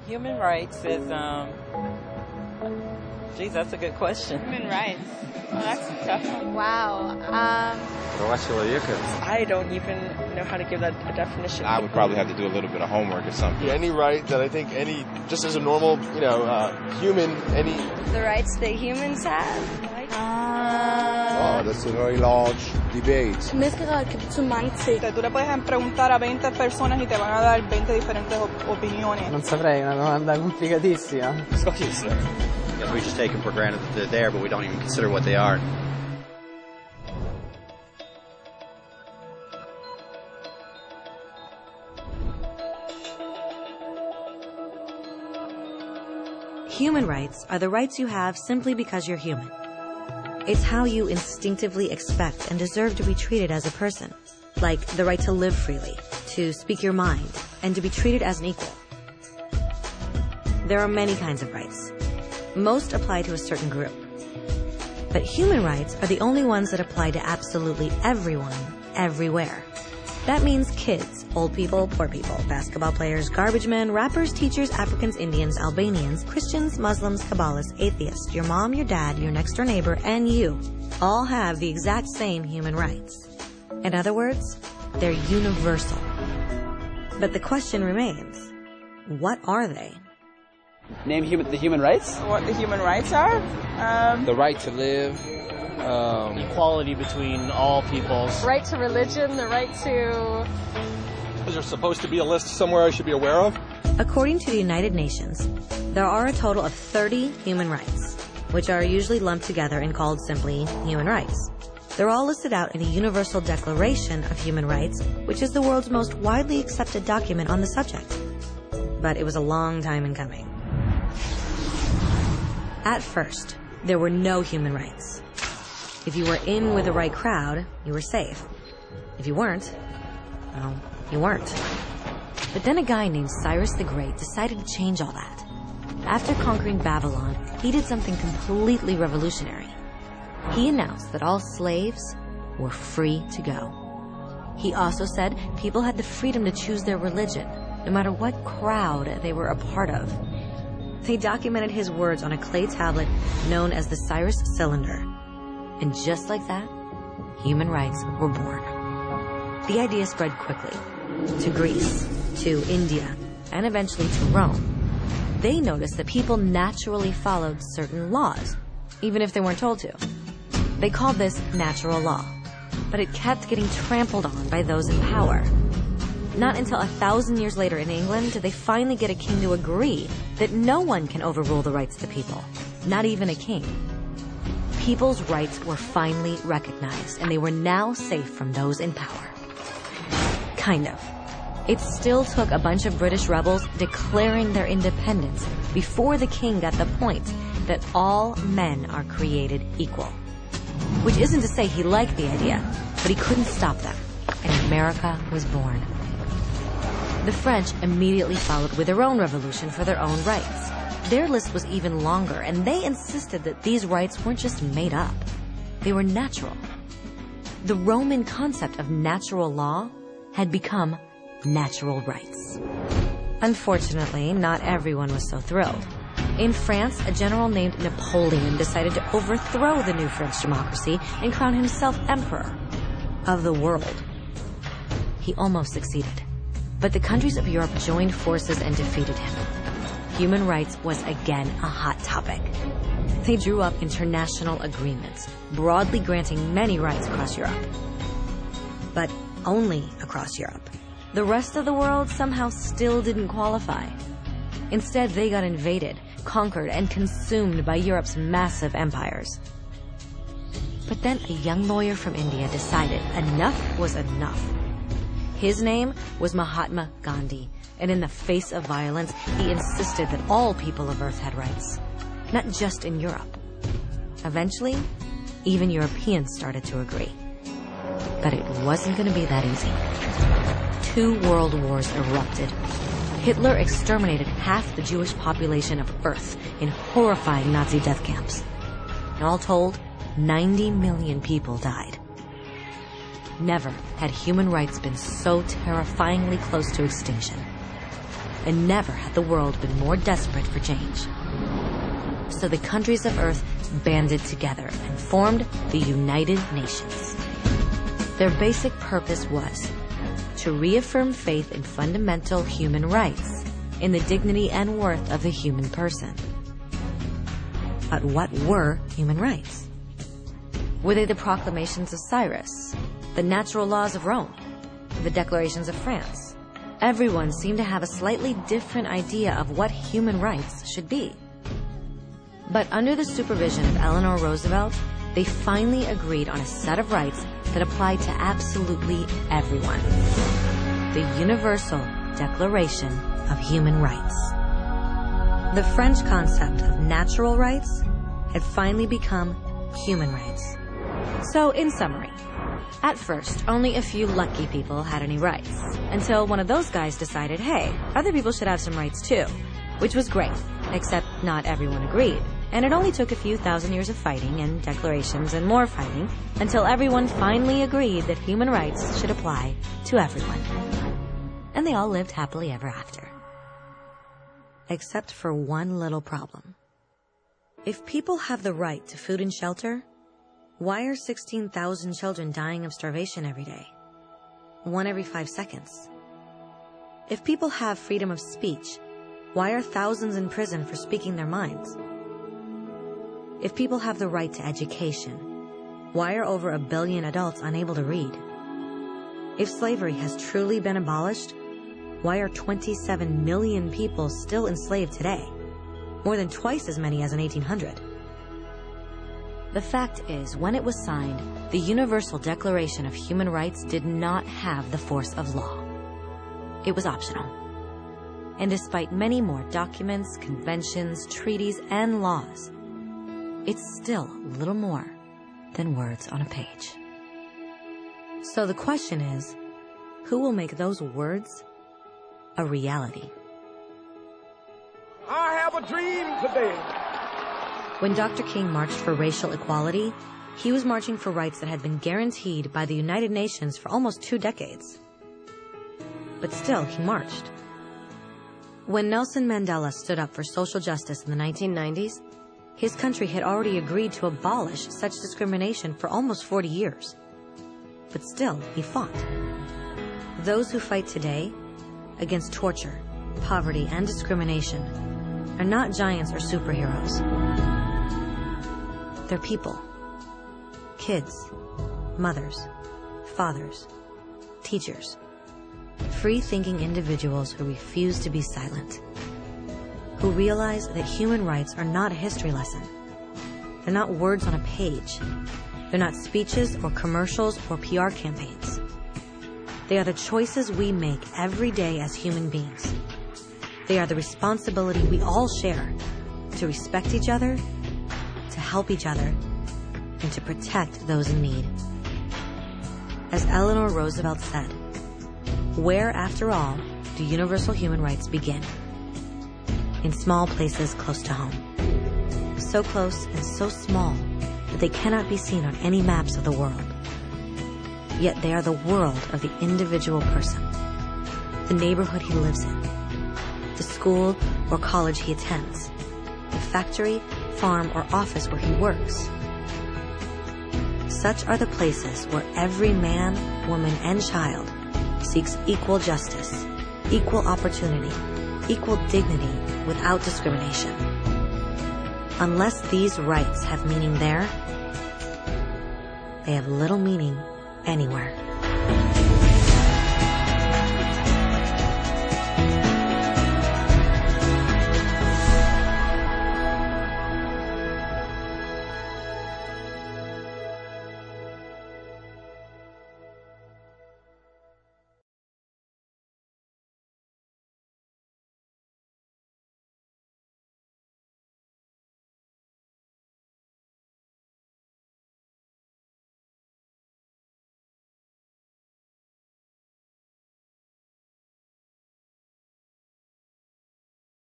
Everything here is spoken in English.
Human rights is, geez, that's a good question. Human rights. Well, that's a tough one. Wow. I don't even know how to give that a definition. I would probably have to do a little bit of homework or something. Any right that I think just as a normal, human, The rights that humans have. Oh, that's a very large debate. Men skal have så mange ting. Tú le puedes preguntar a 20 personas y te van a dar 20 diferentes opiniones. Non saprei, è una domanda complicatissima. Because we just take them for granted that they're there, but we don't even consider what they are. Human rights are the rights you have simply because you're human. It's how you instinctively expect and deserve to be treated as a person, like the right to live freely, to speak your mind, and to be treated as an equal. There are many kinds of rights. Most apply to a certain group. But human rights are the only ones that apply to absolutely everyone, everywhere. That means kids, old people, poor people, basketball players, garbage men, rappers, teachers, Africans, Indians, Albanians, Christians, Muslims, Kabbalists, atheists, your mom, your dad, your next door neighbor, and you all have the exact same human rights. In other words, they're universal. But the question remains, what are they? Name the human rights? What the human rights are? The right to live. Equality between all peoples. Right to religion, the right to... Is there supposed to be a list somewhere I should be aware of? According to the United Nations, there are a total of 30 human rights, which are usually lumped together and called simply human rights. They're all listed out in the Universal Declaration of Human Rights, which is the world's most widely accepted document on the subject. But it was a long time in coming. At first, there were no human rights. If you were in with the right crowd, you were safe. If you weren't, well, you weren't. But then a guy named Cyrus the Great decided to change all that. After conquering Babylon, he did something completely revolutionary. He announced that all slaves were free to go. He also said people had the freedom to choose their religion, no matter what crowd they were a part of. They documented his words on a clay tablet known as the Cyrus Cylinder. And just like that, human rights were born. The idea spread quickly to Greece, to India, and eventually to Rome. They noticed that people naturally followed certain laws, even if they weren't told to. They called this natural law, but it kept getting trampled on by those in power. Not until 1,000 years later in England did they finally get a king to agree that no one can overrule the rights of the people, not even a king. People's rights were finally recognized, and they were now safe from those in power. Kind of. It still took a bunch of British rebels declaring their independence before the king got the point that all men are created equal. Which isn't to say he liked the idea, but he couldn't stop them, and America was born. The French immediately followed with their own revolution for their own rights. Their list was even longer, and they insisted that these rights weren't just made up. They were natural. The Roman concept of natural law had become natural rights. Unfortunately, not everyone was so thrilled. In France, a general named Napoleon decided to overthrow the new French democracy and crown himself emperor of the world. He almost succeeded, but the countries of Europe joined forces and defeated him. Human rights was again a hot topic. They drew up international agreements, broadly granting many rights across Europe. But only across Europe. The rest of the world somehow still didn't qualify. Instead, they got invaded, conquered, and consumed by Europe's massive empires. But then a young lawyer from India decided enough was enough. His name was Mahatma Gandhi, and in the face of violence, he insisted that all people of Earth had rights, not just in Europe. Eventually, even Europeans started to agree. But it wasn't going to be that easy. 2 world wars erupted. Hitler exterminated half the Jewish population of Earth in horrifying Nazi death camps. And all told, 90 million people died. Never had human rights been so terrifyingly close to extinction. and never had the world been more desperate for change. So the countries of Earth banded together and formed the United Nations. Their basic purpose was to reaffirm faith in fundamental human rights, in the dignity and worth of the human person. But what were human rights? Were they the proclamations of Cyrus, the natural laws of Rome, the declarations of France? Everyone seemed to have a slightly different idea of what human rights should be. But under the supervision of Eleanor Roosevelt, they finally agreed on a set of rights that applied to absolutely everyone. The Universal Declaration of Human Rights. The French concept of natural rights had finally become human rights. So, in summary, at first, only a few lucky people had any rights, until one of those guys decided, hey, other people should have some rights too, which was great, except not everyone agreed. And it only took a few thousand years of fighting and declarations and more fighting until everyone finally agreed that human rights should apply to everyone. And they all lived happily ever after. Except for one little problem. If people have the right to food and shelter, why are 16,000 children dying of starvation every day? 1 every 5 seconds. If people have freedom of speech, why are thousands in prison for speaking their minds? If people have the right to education, why are over 1 billion adults unable to read? If slavery has truly been abolished, why are 27 million people still enslaved today? More than twice as many as in 1800. The fact is, when it was signed, the Universal Declaration of Human Rights did not have the force of law. It was optional. And despite many more documents, conventions, treaties, and laws, it's still little more than words on a page. So the question is, who will make those words a reality? I have a dream today. When Dr. King marched for racial equality, he was marching for rights that had been guaranteed by the United Nations for almost 2 decades. But still, he marched. When Nelson Mandela stood up for social justice in the 1990s, his country had already agreed to abolish such discrimination for almost 40 years. But still, he fought. Those who fight today against torture, poverty, and discrimination are not giants or superheroes. They're people. Kids, mothers, fathers, teachers. Free-thinking individuals who refuse to be silent. Who realize that human rights are not a history lesson. They're not words on a page. They're not speeches or commercials or PR campaigns. They are the choices we make every day as human beings. They are the responsibility we all share to respect each other, to help each other, and to protect those in need. As Eleanor Roosevelt said, where, after all, do universal human rights begin? In small places close to home. So close and so small that they cannot be seen on any maps of the world. Yet they are the world of the individual person, the neighborhood he lives in, the school or college he attends, the factory, farm, or office where he works. Such are the places where every man, woman, and child seeks equal justice, equal opportunity, equal dignity without discrimination. Unless these rights have meaning there, they have little meaning anywhere.